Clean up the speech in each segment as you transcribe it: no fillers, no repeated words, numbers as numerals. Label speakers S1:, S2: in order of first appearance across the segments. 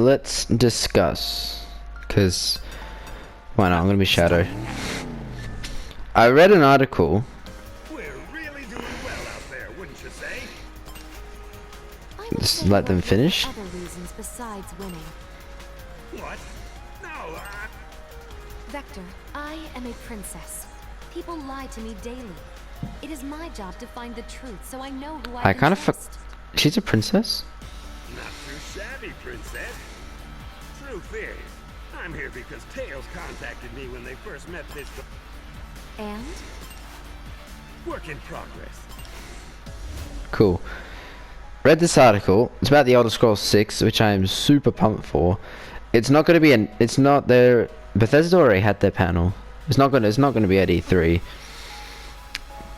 S1: let's discuss. Because, why not? I'm gonna be Shadow. I read an article.
S2: We're really doing well out there, wouldn't you say?
S1: Just let them finish.
S3: Other reasons besides winning.
S2: What? No,
S3: Vector, I am a princess. People lie to me daily. It is my job to find the truth, so I know who I
S1: kind
S3: can
S1: of
S3: trust.
S1: She's a princess?
S2: not too shabby, princess. Truth is, I'm here because Tails contacted me when they first met this
S3: And?
S2: work in progress.
S1: Cool. Read this article. It's about the Elder Scrolls 6, which I am super pumped for. It's not going to be it's not their... Bethesda already had their panel. It's not going to be at E3.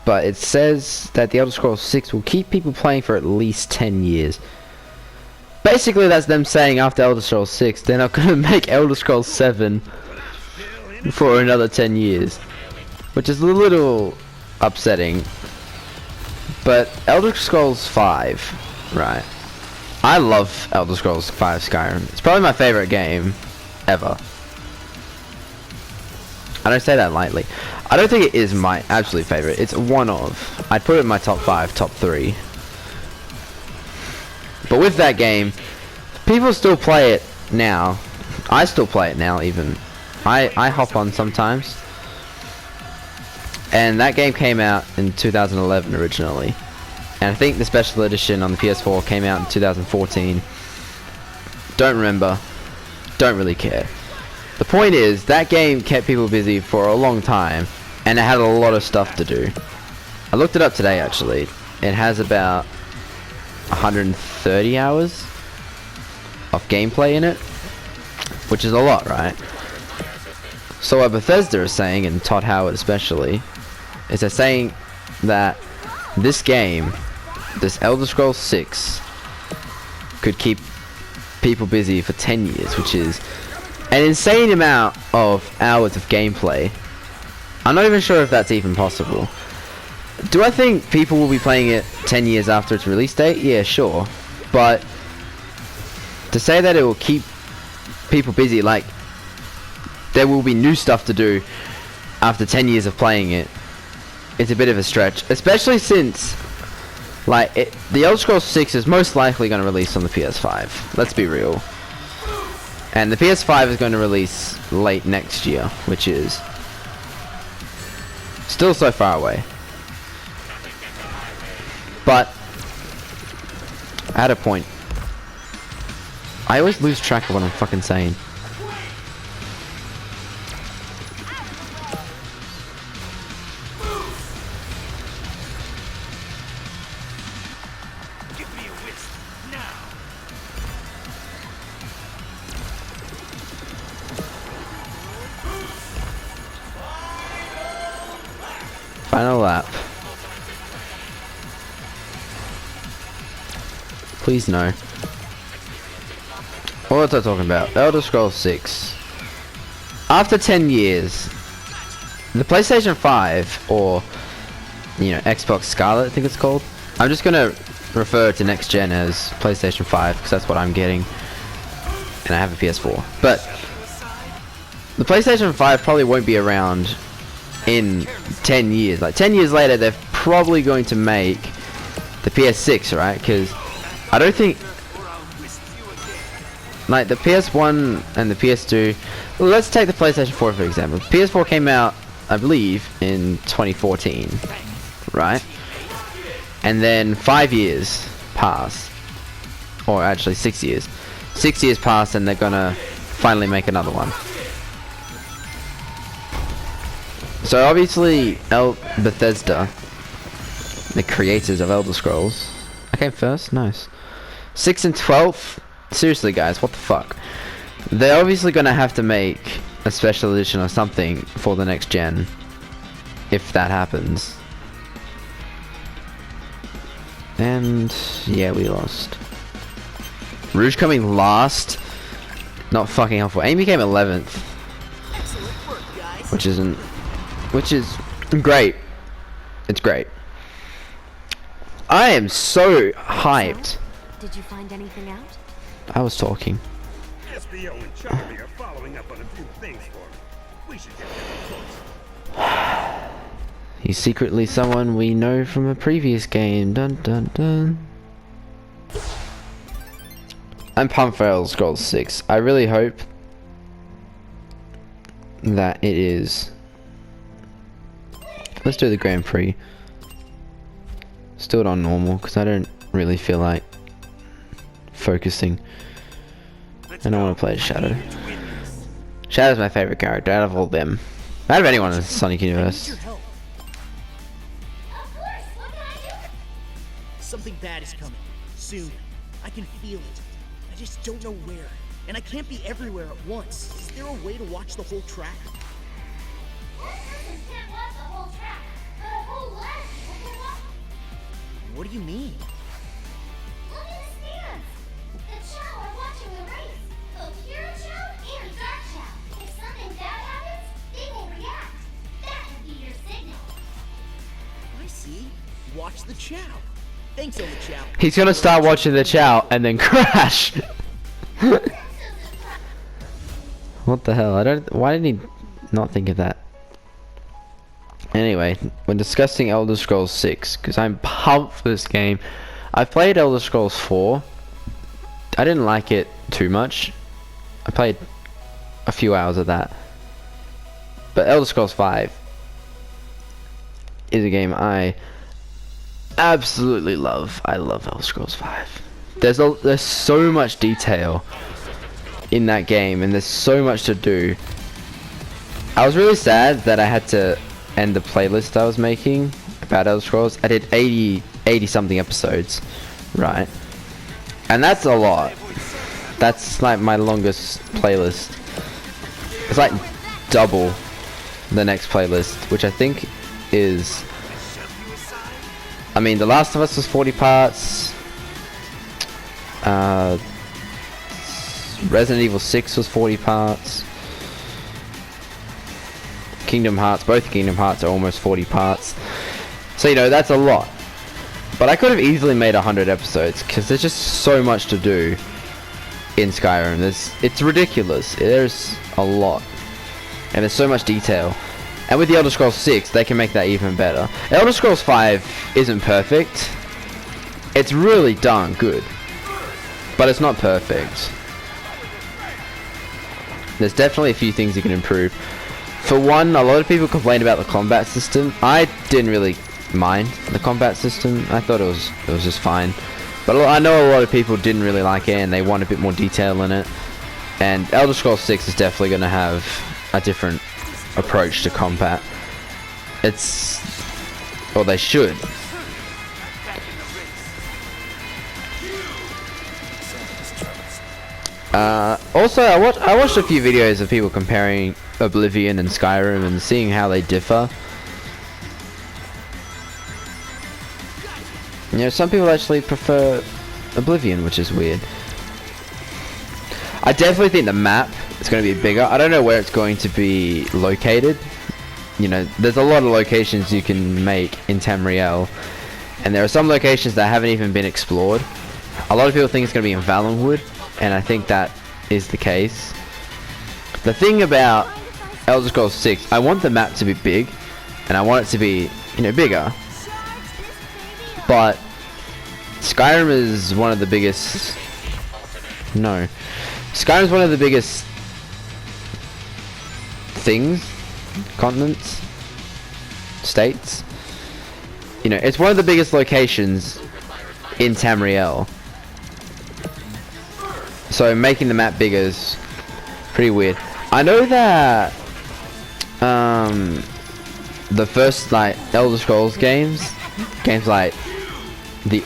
S1: But it says that the Elder Scrolls 6 will keep people playing for at least 10 years. Basically, that's them saying after Elder Scrolls 6, they're not going to make Elder Scrolls 7 for another 10 years. Which is a little upsetting. But Elder Scrolls 5, right? I love Elder Scrolls 5 Skyrim. It's probably my favorite game ever. I don't say that lightly. I don't think it is my absolute favorite. It's one of. I'd put it in my top 5, top 3. But with that game, people still play it now. I still play it now even. I hop on sometimes. And that game came out in 2011 originally. And I think the special edition on the PS4 came out in 2014. Don't remember. Don't really care. The point is, that game kept people busy for a long time, and it had a lot of stuff to do. I looked it up today, actually. It has about 130 hours of gameplay in it, which is a lot, right? So what Bethesda is saying, and Todd Howard especially, is they're saying that this game, this Elder Scrolls 6, could keep people busy for 10 years, which is an insane amount of hours of gameplay. I'm not even sure if that's even possible. Do I think people will be playing it 10 years after its release date? Yeah, sure. But to say that it will keep people busy, like, there will be new stuff to do after 10 years of playing it, it's a bit of a stretch. Especially since, like, the Elder Scrolls 6 is most likely going to release on the PS5. Let's be real. And the PS5 is going to release late next year, which is still so far away. But at a point, I always lose track of what I'm fucking saying.
S2: Give me a whisk now.
S1: Final lap. Please no. What was I talking about? Elder Scrolls 6. After 10 years, the PlayStation 5, or, you know, Xbox Scarlet, I think it's called. I'm just gonna refer to next gen as PlayStation 5, because that's what I'm getting. And I have a PS4. But the PlayStation 5 probably won't be around in 10 years. Like 10 years later, they're probably going to make the PS6, right? Because I don't think, like, the PS1 and the PS2, well, let's take the PlayStation 4 for example. PS4 came out, I believe, in 2014, right? And then 5 years passed, or actually 6 years. 6 years passed, and they're gonna finally make another one. So obviously, Bethesda, the creators of Elder Scrolls, I came first, nice. 6 and 12, seriously guys, what the fuck? They're obviously gonna have to make a special edition or something for the next gen, if that happens. And yeah, we lost. Rouge coming last, not fucking helpful. Amy came 11th, which is great. It's great. I am so hyped.
S3: Did you find anything out?
S1: I was talking.
S2: Theo and Charlie are following up on a few things for me. We should get them close.
S1: He's secretly someone we know from a previous game. Dun dun dun. I'm pumped for Elder Scrolls 6. I really hope that it is. Let's do the Grand Prix. Let's do it on normal because I don't really feel like focusing. I don't want to play as Shadow. Shadow's my favorite character out of all them. Out of anyone in the Sonic universe.
S4: Of course, what can I do? Something bad is coming. Soon. I can feel it. I just don't know where. And I can't be everywhere at once. Is there a way to watch the whole track? What do you mean?
S5: Look at the stands! The Chow are watching the race. Both Hero Chow and Dark Chow. If something bad happens, they will react. That would be your signal.
S4: I see. Watch the Chow. Thanks, Elder Chow.
S1: He's gonna start watching the Chow and then crash. What the hell? Why did he not think of that? Anyway, we're discussing Elder Scrolls 6 because I'm pumped for this game. I've played Elder Scrolls 4. I didn't like it too much. I played a few hours of that. But Elder Scrolls 5 is a game I absolutely love. I love Elder Scrolls 5. There's so much detail in that game and there's so much to do. I was really sad that I had to end the playlist I was making about Elder Scrolls. I did 80 something episodes, right? And that's a lot. That's like my longest playlist. It's like double the next playlist, which I think is, I mean, The Last of Us was 40 parts. Resident Evil 6 was 40 parts. Kingdom Hearts, both Kingdom Hearts are almost 40 parts. So, you know, that's a lot. But I could have easily made 100 episodes because there's just so much to do in Skyrim. It's ridiculous. There's a lot. And there's so much detail. And with the Elder Scrolls 6, they can make that even better. Elder Scrolls 5 isn't perfect. It's really darn good. But it's not perfect. There's definitely a few things you can improve. For one, a lot of people complain about the combat system. I didn't really mind the combat system. I thought it was just fine. But I know a lot of people didn't really like it and they want a bit more detail in it. And Elder Scrolls 6 is definitely going to have a different approach to combat. Or they should. Also, I watched a few videos of people comparing Oblivion and Skyrim and seeing how they differ. You know, some people actually prefer Oblivion, which is weird. I definitely think the map is going to be bigger. I don't know where it's going to be located. You know, there's a lot of locations you can make in Tamriel, and there are some locations that haven't even been explored. A lot of people think it's going to be in Valenwood, and I think that is the case. The thing about Elder Scrolls 6, I want the map to be big, and I want it to be, you know, bigger. But Skyrim is one of the biggest. No, Skyrim is one of the biggest things, continents, states. You know, it's one of the biggest locations in Tamriel. So making the map bigger is pretty weird. I know that the first like Elder Scrolls games like the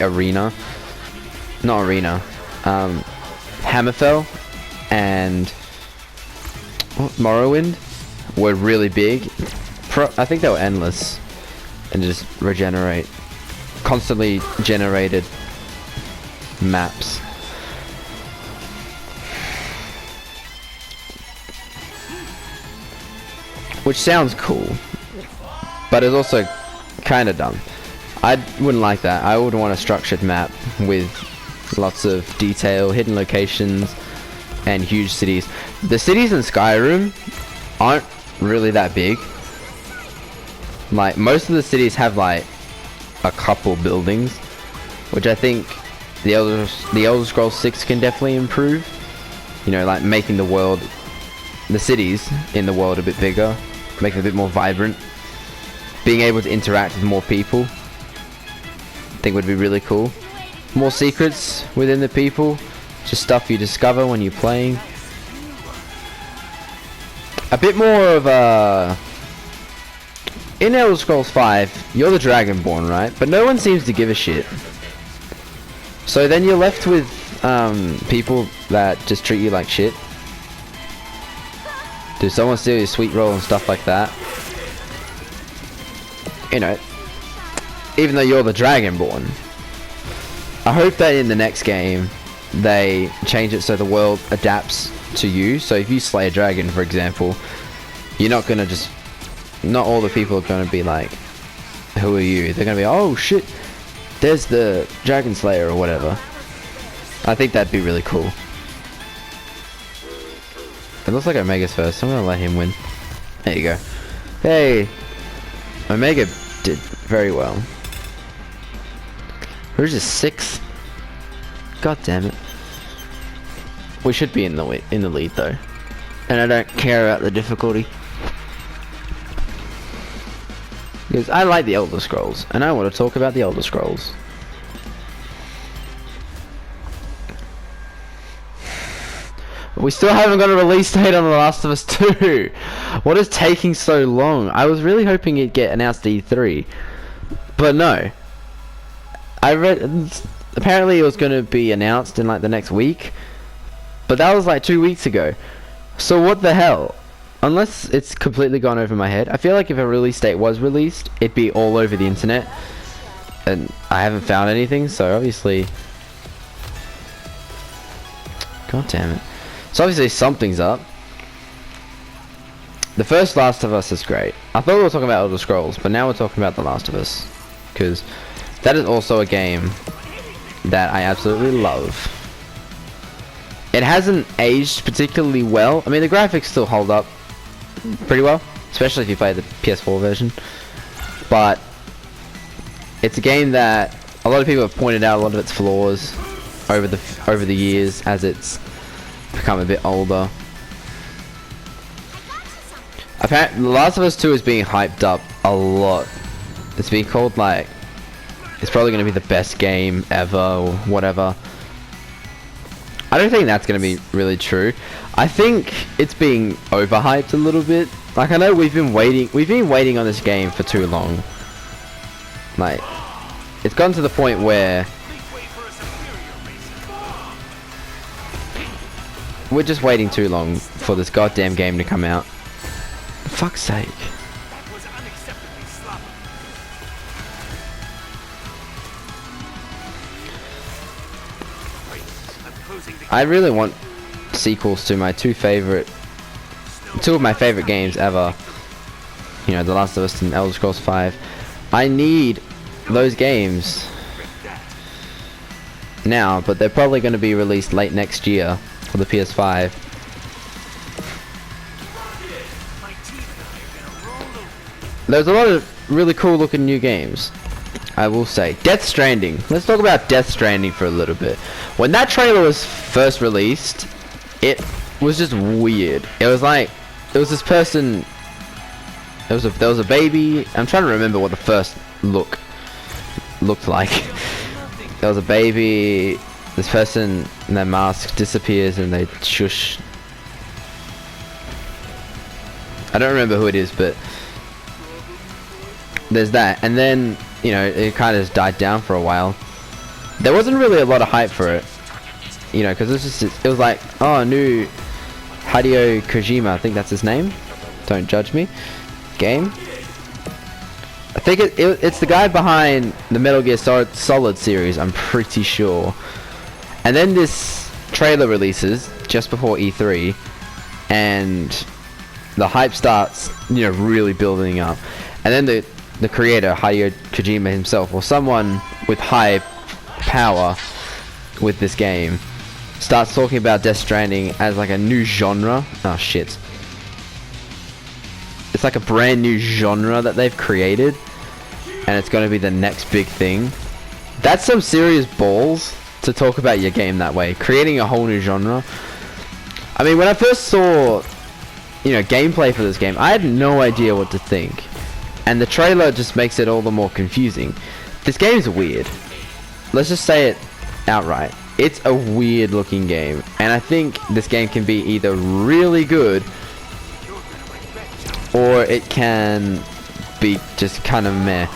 S1: Hammerfell and Morrowind were really big. I think they were endless and just constantly generated maps. Which sounds cool, but it's also kind of dumb. I wouldn't like that. I would want a structured map with lots of detail, hidden locations, and huge cities. The cities in Skyrim aren't really that big. Like, most of the cities have like a couple buildings, which I think the Elder Scrolls 6 can definitely improve. You know, like making the cities in the world a bit bigger, making it a bit more vibrant, being able to interact with more people. I think would be really cool. More secrets within the people, just stuff you discover when you're playing. A bit more of a... In Elder Scrolls 5, you're the Dragonborn, right? But no one seems to give a shit. So then you're left with people that just treat you like shit. Do someone steal your sweet roll and stuff like that? You know, even though you're the Dragonborn. I hope that in the next game they change it so the world adapts to you. So if you slay a dragon, for example, you're not gonna just... Not all the people are gonna be like, who are you? They're gonna be, oh shit, there's the Dragon Slayer or whatever. I think that'd be really cool. It looks like Omega's first, so I'm gonna let him win. There you go. Hey! Omega did very well. Rouge is 6th. God damn it. We should be in the lead though. And I don't care about the difficulty. Because I like the Elder Scrolls, and I want to talk about the Elder Scrolls. We still haven't got a release date on The Last of Us 2. What is taking so long? I was really hoping it'd get announced at E3. But no. I read... Apparently it was going to be announced in like the next week. But that was like 2 weeks ago. So what the hell? Unless it's completely gone over my head. I feel like if a release date was released, it'd be all over the internet. And I haven't found anything, so obviously... God damn it. So obviously something's up. The first Last of Us is great. I thought we were talking about Elder Scrolls, but now we're talking about The Last of Us. Because that is also a game that I absolutely love. It hasn't aged particularly well. I mean, the graphics still hold up pretty well, especially if you play the PS4 version. But it's a game that a lot of people have pointed out a lot of its flaws over the years as it's become a bit older. Apparently, The Last of Us 2 is being hyped up a lot. It's being called like it's probably going to be the best game ever or whatever. I don't think that's going to be really true. I think it's being overhyped a little bit. Like, I know we've been waiting on this game for too long. Like, it's gotten to the point where we're just waiting too long for this goddamn game to come out. For fuck's sake. I really want sequels to my two of my favorite games ever. You know, The Last of Us and Elder Scrolls 5. I need those games now, but they're probably going to be released late next year for the PS5. There's a lot of really cool looking new games, I will say. Death Stranding. Let's talk about Death Stranding for a little bit. When that trailer was first released, it was just weird. It was like, it was this person, there was a baby. I'm trying to remember what the first looked like. There was a baby, this person, and their mask disappears and they shush. I don't remember who it is, but there's that. And then, you know, it kind of just died down for a while. There wasn't really a lot of hype for it, you know, because it was like, oh, new Hideo Kojima, I think that's his name, don't judge me, game. I think it's the guy behind the Metal Gear Solid series, I'm pretty sure. And then this trailer releases just before E3, and the hype starts, you know, really building up. And then the creator, Hideo Kojima himself, or someone with high power with this game, starts talking about Death Stranding as like a new genre. Oh shit. It's like a brand new genre that they've created, and it's going to be the next big thing. That's some serious balls to talk about your game that way, creating a whole new genre. I mean, when I first saw, you know, gameplay for this game, I had no idea what to think, and the trailer just makes it all the more confusing. This game's weird. Let's just say it outright. It's a weird looking game, and I think this game can be either really good or it can be just kind of meh.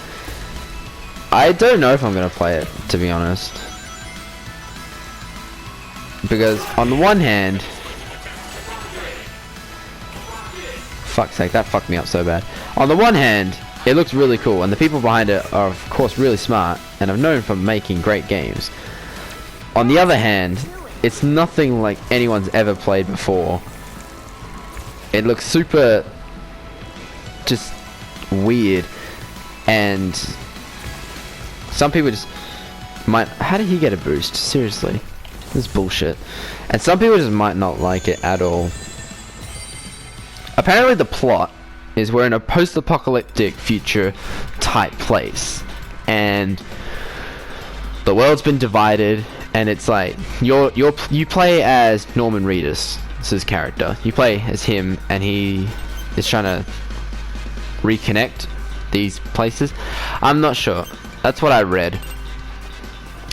S1: I don't know if I'm gonna play it, to be honest, because on the one hand, fuck's sake, that fucked me up so bad. On the one hand, it looks really cool, and the people behind it are of course really smart and are known for making great games. On the other hand, it's nothing like anyone's ever played before. It looks super just weird, and some people just might... How did he get a boost? Seriously, this is bullshit. And some people just might not like it at all. Apparently the plot is we're in a post-apocalyptic future type place, and the world's been divided, and it's like you play as Norman Reedus. It's his character. You play as him, and he is trying to reconnect these places. I'm not sure. That's what I read.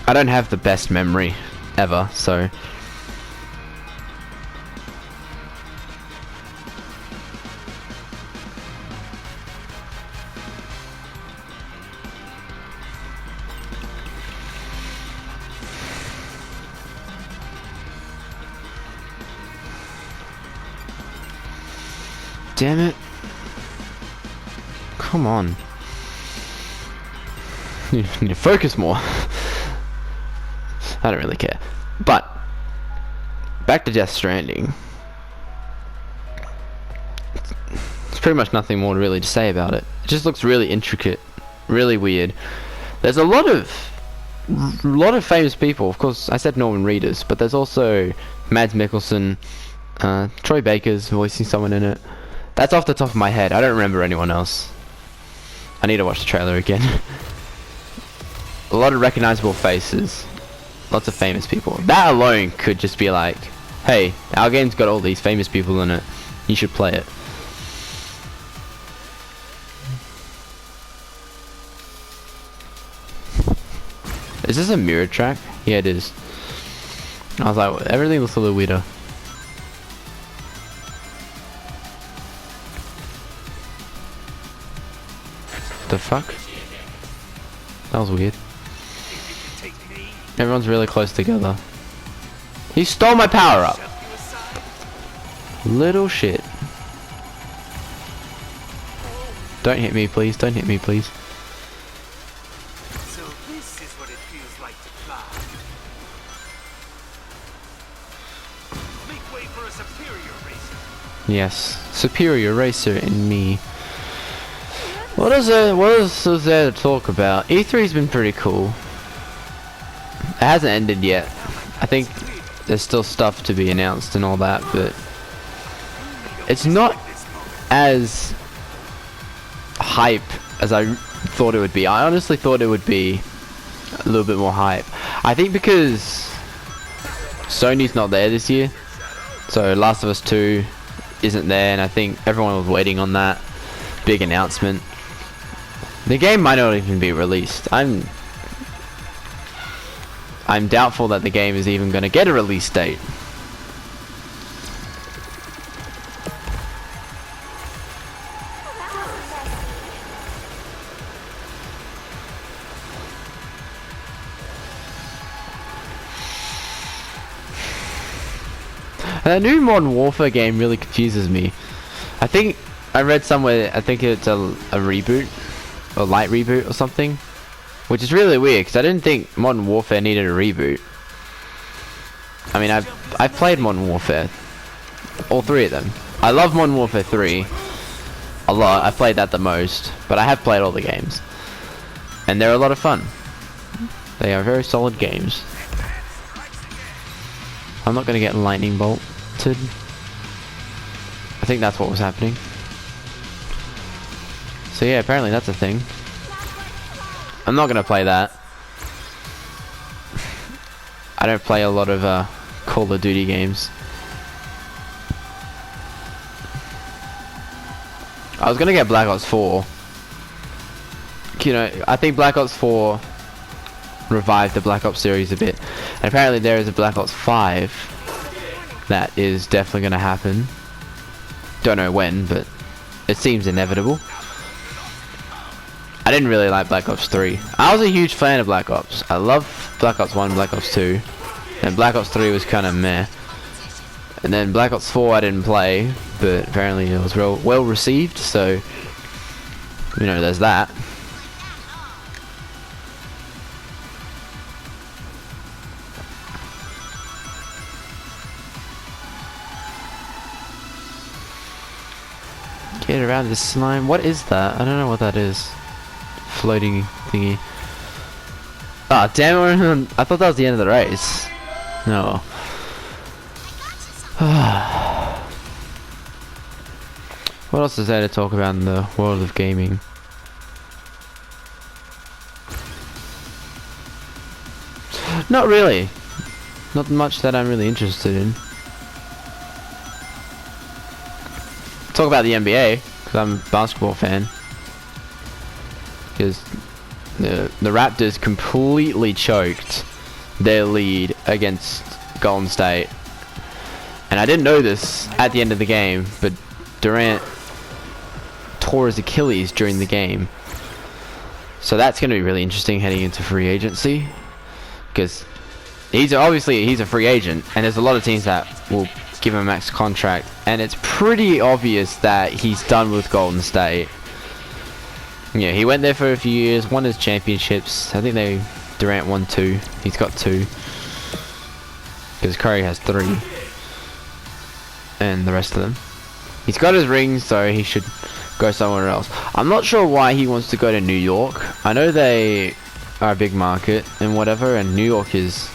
S1: I don't have the best memory ever, so damn it. Come on. You need to focus more. I don't really care. But back to Death Stranding. There's pretty much nothing more really to say about it. It just looks really intricate, really weird. There's a lot of famous people. Of course, I said Norman Reedus, but there's also Mads Mikkelsen, Troy Baker's voicing someone in it. That's off the top of my head. I don't remember anyone else. I need to watch the trailer again. A lot of recognizable faces. Lots of famous people. That alone could just be like, hey, our game's got all these famous people in it. You should play it. Is this a mirror track? Yeah, it is. I was like, everything looks a little weirder. The fuck? That was weird. Everyone's really close together. He stole my power up. Little shit. Don't hit me, please. Don't hit me, please.
S2: So this is what it feels like to fly. Make way for a superior racer.
S1: Yes, superior racer in me. What is there to talk about? E3's been pretty cool. It hasn't ended yet. I think there's still stuff to be announced and all that, but it's not as hype as I thought it would be. I honestly thought it would be a little bit more hype. I think because Sony's not there this year, so Last of Us 2 isn't there, and I think everyone was waiting on that big announcement. The game might not even be released. I'm doubtful that the game is even going to get a release date. That new Modern Warfare game really confuses me. I think I read somewhere, I think it's a reboot, a light reboot or something, which is really weird because I didn't think Modern Warfare needed a reboot. I mean, I've played Modern Warfare, all three of them. I love Modern Warfare 3 a lot. I've played that the most, but I have played all the games, and they're a lot of fun. They are very solid games. I'm not gonna get lightning bolted. I think that's what was happening. So yeah, apparently that's a thing. I'm not gonna play that. I don't play a lot of Call of Duty games. I was gonna get Black Ops 4. You know, I think Black Ops 4 revived the Black Ops series a bit. And apparently there is a Black Ops 5 that is definitely gonna happen. Don't know when, but it seems inevitable. I didn't really like Black Ops 3. I was a huge fan of Black Ops. I love Black Ops 1, Black Ops 2. And Black Ops 3 was kind of meh. And then Black Ops 4 I didn't play, but apparently it was well received, so you know, there's that. Get around this slime. What is that? I don't know what that is. Floating thingy. Ah, damn it. I thought that was the end of the race. No. What else is there to talk about in the world of gaming? Not really. Not much that I'm really interested in. Talk about the NBA, because I'm a basketball fan. Because the Raptors completely choked their lead against Golden State. And I didn't know this at the end of the game, but Durant tore his Achilles during the game. So that's going to be really interesting heading into free agency. Because he's a free agent, and there's a lot of teams that will give him a max contract. And it's pretty obvious that he's done with Golden State. Yeah, he went there for a few years, won his championships. I think Durant won 2. He's got 2. Because Curry has 3. And the rest of them. He's got his rings, so he should go somewhere else. I'm not sure why he wants to go to New York. I know they are a big market and whatever, and New York is,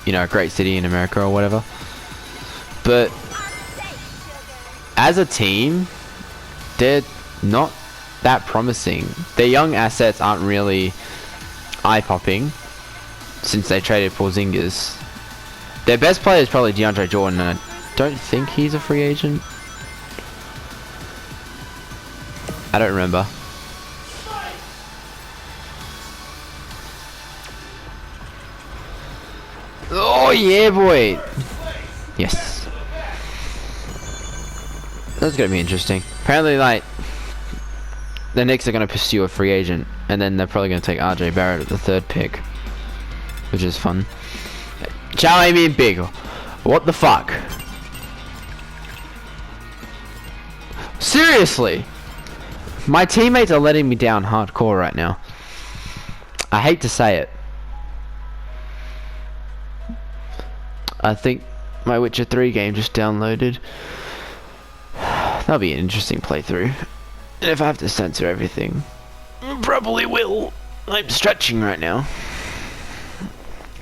S1: you know, a great city in America or whatever. But as a team, they're not that promising. Their young assets aren't really eye-popping since they traded Porzingis. Their best player is probably DeAndre Jordan, and I don't think he's a free agent. I don't remember. Oh yeah, boy! Yes. That's gonna be interesting. Apparently, like, the Knicks are gonna pursue a free agent, and then they're probably gonna take RJ Barrett at the 3rd pick, which is fun. Chow ain't being big. What the fuck? Seriously? My teammates are letting me down hardcore right now. I hate to say it. I think my Witcher 3 game just downloaded. That'll be an interesting playthrough. And if I have to censor everything, I probably will. I'm stretching right now.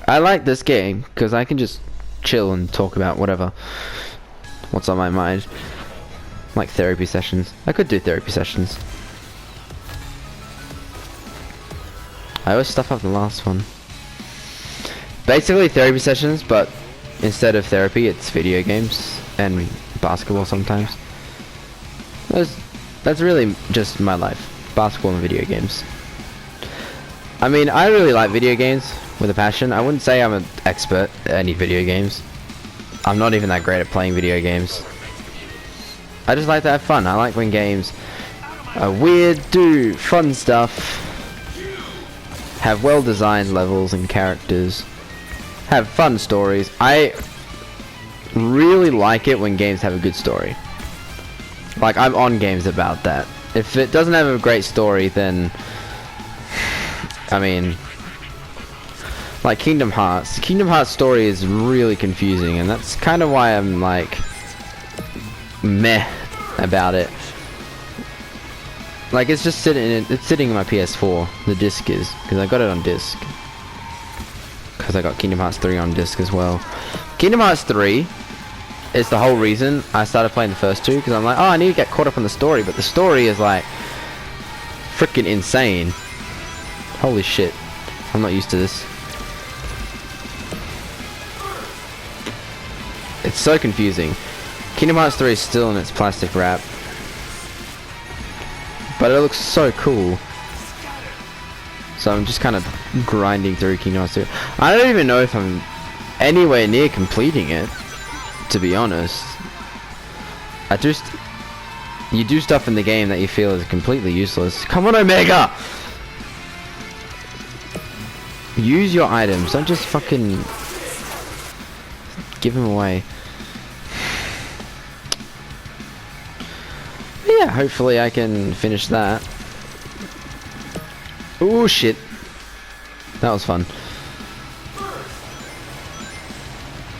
S1: I like this game because I can just chill and talk about what's on my mind. Like therapy sessions. I could do therapy sessions. I always stuff up the last one. Basically therapy sessions, but instead of therapy, it's video games and basketball sometimes. That's really just my life. Basketball and video games. I mean, I really like video games with a passion. I wouldn't say I'm an expert at any video games. I'm not even that great at playing video games. I just like to have fun. I like when games are weird, do fun stuff, have well-designed levels and characters, have fun stories. I really like it when games have a good story. Like, I'm on games about that. If it doesn't have a great story, then, I mean, like Kingdom Hearts. Kingdom Hearts story is really confusing, and that's kind of why I'm like meh about it. Like, it's just sitting in my PS4. The disc is, because I got it on disc. Because I got Kingdom Hearts 3 on disc as well. Kingdom Hearts 3 is the whole reason I started playing the first two, because I'm like, oh, I need to get caught up on the story, but the story is like freaking insane. Holy shit. I'm not used to this. It's so confusing. Kingdom Hearts 3 is still in its plastic wrap, but it looks so cool. So I'm just kind of grinding through Kingdom Hearts 2. I don't even know if I'm anywhere near completing it, to be honest. You do stuff in the game that you feel is completely useless. Come on, Omega! Use your items, don't just fucking give them away. But yeah, hopefully I can finish that. Oh shit. That was fun.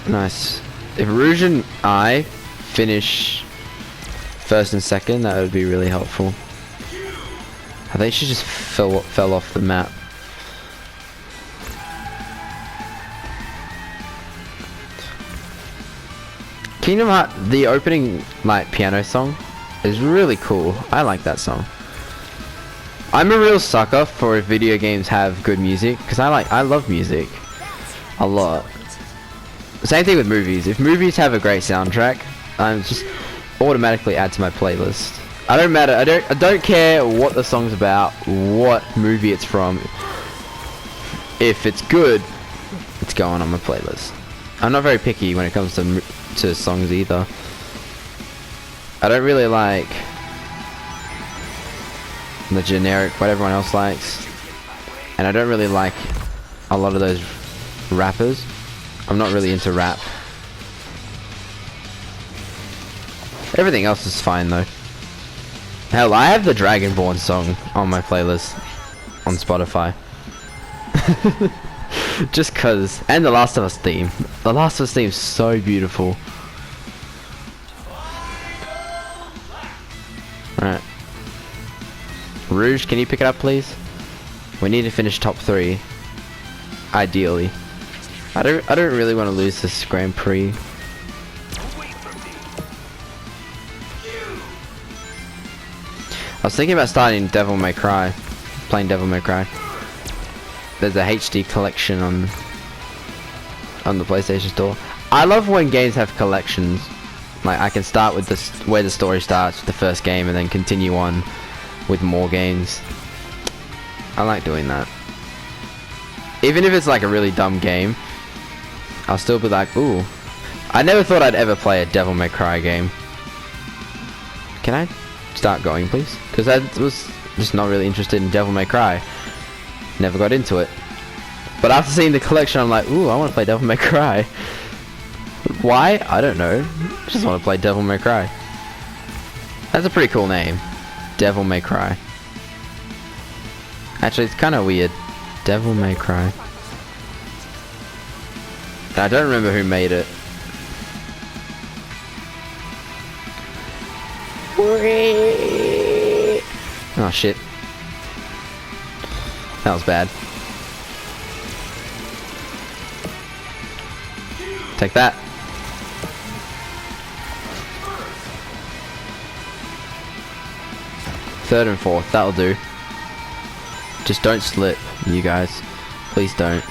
S1: Nice. If Rouge and I finish first and second, that would be really helpful. I think she just fell off the map. Kingdom Hearts, the opening like piano song is really cool. I like that song. I'm a real sucker for if video games have good music, because I love music a lot. Same thing with movies. If movies have a great soundtrack, I'm just automatically add to my playlist. I don't care what the song's about, what movie it's from. If it's good, it's going on my playlist. I'm not very picky when it comes to songs either. I don't really like the generic what everyone else likes, and I don't really like a lot of those rappers. I'm not really into rap. Everything else is fine though. Hell, I have the Dragonborn song on my playlist on Spotify. Just cause. And the Last of Us theme. The Last of Us theme is so beautiful. Alright. Rouge, can you pick it up please? We need to finish top 3. Ideally. I don't really want to lose this Grand Prix. I was thinking about starting Devil May Cry. Playing Devil May Cry. There's a HD collection on the PlayStation Store. I love when games have collections. Like I can start with this where the story starts with the first game and then continue on with more games. I like doing that. Even if it's like a really dumb game, I'll still be like, ooh. I never thought I'd ever play a Devil May Cry game. Can I start going, please? Because I was just not really interested in Devil May Cry. Never got into it. But after seeing the collection, I'm like, ooh, I want to play Devil May Cry. Why? I don't know. Just want to play Devil May Cry. That's a pretty cool name. Devil May Cry. Actually, it's kind of weird. Devil May Cry. I don't remember who made it. Oh shit. That was bad. Take that. Third and fourth, that'll do. Just don't slip, you guys. Please don't.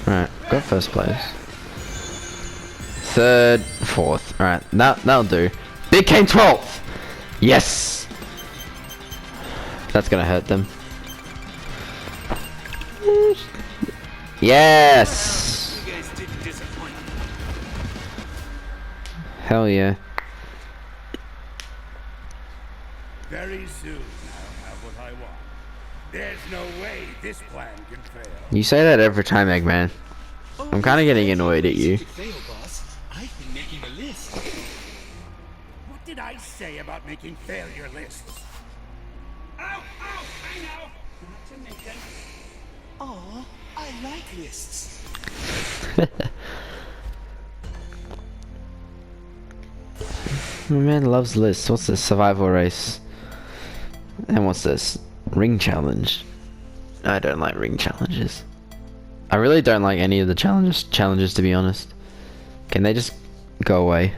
S1: Alright, got first place. Third, fourth. Alright, that'll do. Big came 12th! Yes! That's gonna hurt them. Yes!
S2: You guys didn't disappoint me.
S1: Hell yeah.
S2: Very soon I'll have what I want. There's no way this plan can fail.
S1: You say that every time, Eggman. I'm kind of getting annoyed at you.
S4: Fail, boss. I've been making a list.
S2: What did I say about making failure lists? Ow! Ow! I know! Not to make them.
S4: Aw, I like lists.
S1: My man loves lists. What's this? Survival race. And what's this? Ring challenge. I don't like ring challenges. I really don't like any of the challenges to be honest. Can they just go away?